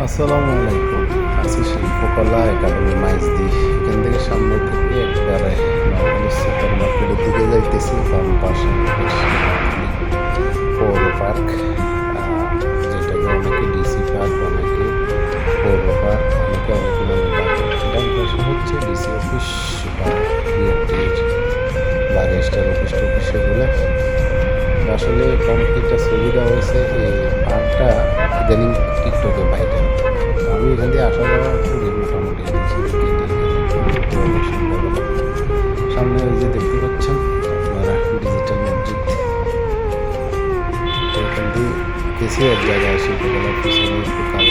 আসসালামু আলাইকুম। আছি শিল্পকলা একাডেমি মাইজদি। এখান থেকে সামনে থেকে একবারে নোয়াখালী সুপার মার্কেটের দিকে যাইতেছি। বাম পাশে নোয়াখালী পৌর পার্ক, যেটাকে অনেকে ডিসি পার্ক, অনেকে পৌর পার্ক, অনেকে অনেক নামে ডাকে। ডান পাশে হচ্ছে ডিসি অফিস বা বিএনটির বা রেজিস্টার অফিস টফিস এগুলো। আসলে এটা সুবিধা হয়েছে এই পার্কটা ইদানিং টিকটকে ভাইরাল। আমি এখান দিয়ে আসা যাওয়া করি মোটামুটি অনেক সুন্দর। সামনে ওই যে দেখতে পাচ্ছেন আপনারা ডিজিটাল মসজিদ। তো এখান দিয়ে গেছি এক জায়গায় শিল্পকলার পিছনে একটু কাজ